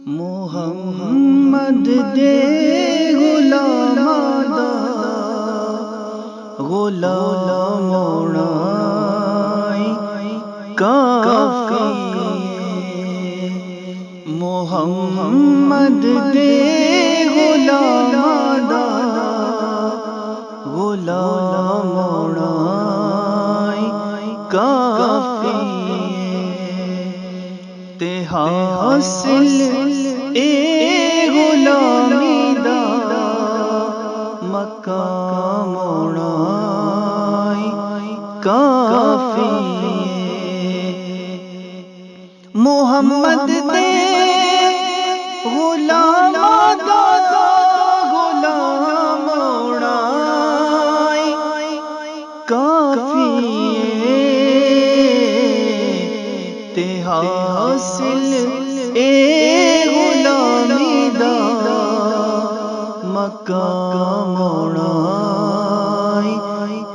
محمد دے غلام دا غلام کافی محمد دے غلام دا غلام کافی تے حاصل اے غلامی دا مقام کافی محمد دے غلام دا غلام کافی تے حاصل اے غلامی دا مقام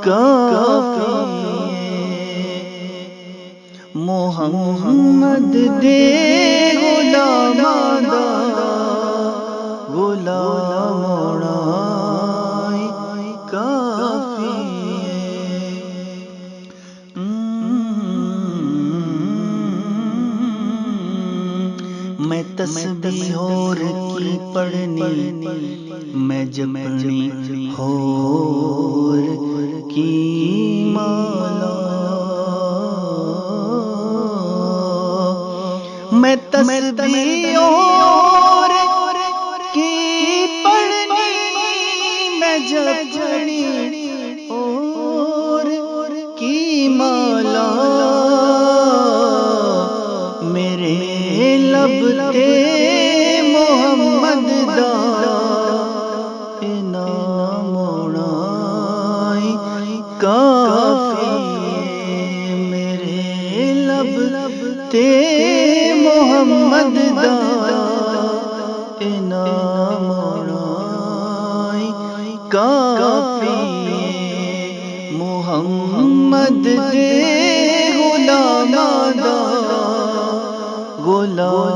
کافی محمد دے غلام دا غلام کافی میں تسبیح اور کی پڑھنی میں جپنی اور کی مالا میں تسبیح اور کی پڑھنی میں جپنی اور کی مالا میرے لب تے محمد دا انعام کافی میرے لب تے محمد دا انعام کافی محمد دے غلام دا غلام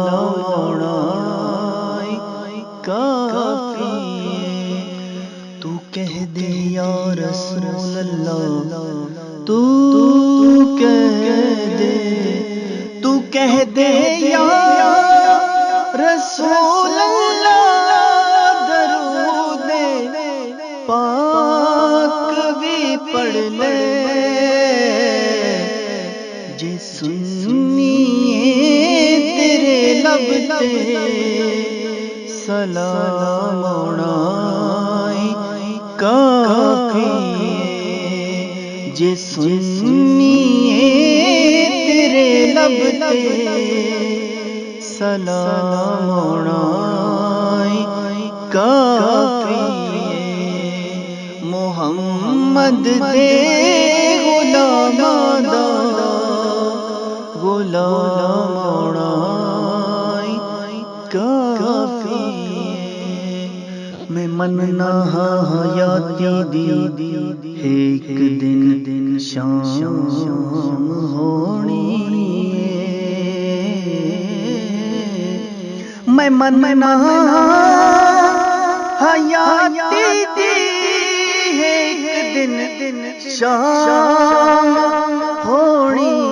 کافی تو کہہ دے یا رسول اللہ تو کہہ دے یا رسول اللہ درود پاک بھی پڑھ لے جے سنیے تیرے لب تے سلام کافی جے سنیے تیرے لب تے سلام کافی محمد دے غلام دا غلام کافی میں مننا حیاتی دی ایک دن شام ہونی میں مننا حیاتی دی ایک دن شام ہونی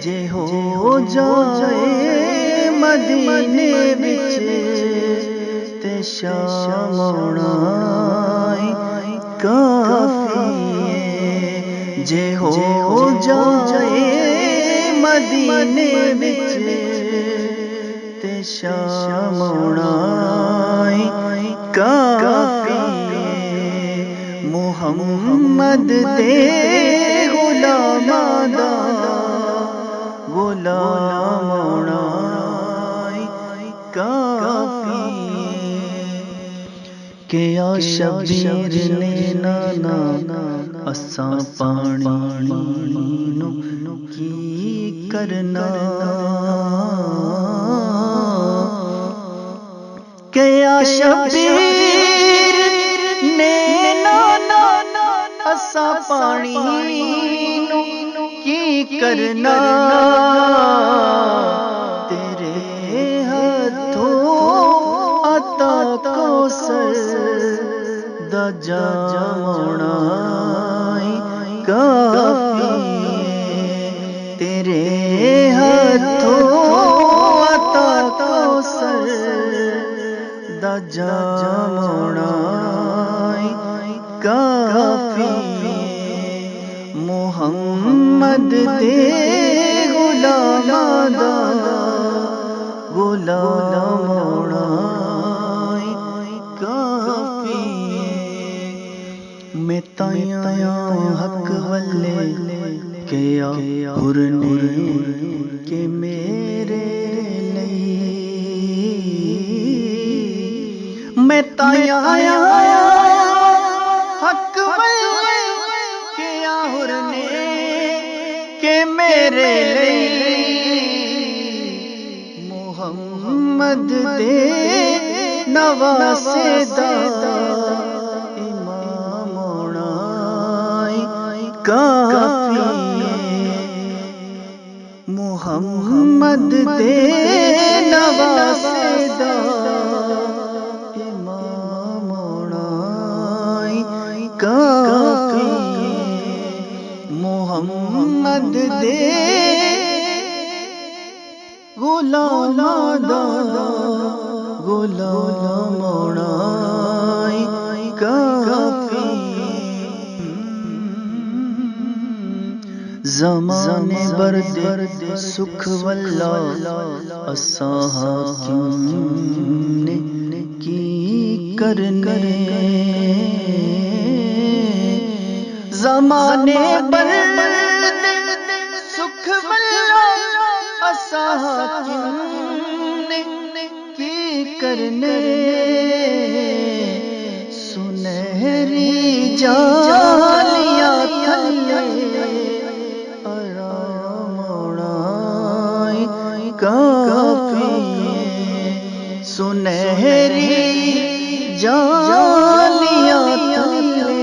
جے ہو جائے مدینے وچ تے شام کافی جے ہو جائے مدینے وچ تے شام کافی محمد دے غلام دا غلام کافی کیا شبیر نے نانا اساں پانی نو کی کرنا کیا شبیر نے نانا اساں پانی نو کی کرنا تیرے ہاتھوں عطا کوثر دا جامنا کافی تیرے ہاتھوں عطا کوثر دا جامنا کافی محمد دے غلام دا غلام ہونا کافی میں تائیاں حق والے کیا ہرنے کہ میرے لئی میں تائیاں حق والے کیا ہرنے کہ میرے لئی محمد دے نواسے دا امام ہونا کافی محمد دے نواسے دا امام ہونا کافی محمد دے غلام دا غلام ہونا کافی زمانے برد سکھ واللہ اساں حاکم نے کی کرنے زمانے برد سکھ واللہ اساں حاکم نے کی کرنے سنہری جالیاں تھلے آرام ہونا کافی سنہری جالیاں تھلے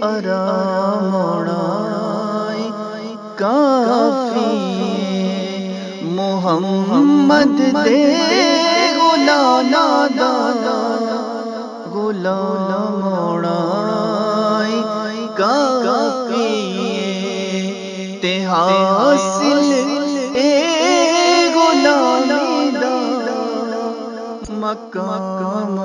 آرام ہونا کافی محمد دے غلام دا غلام ہونا کافی تے حاصل اے غلامی دا مقام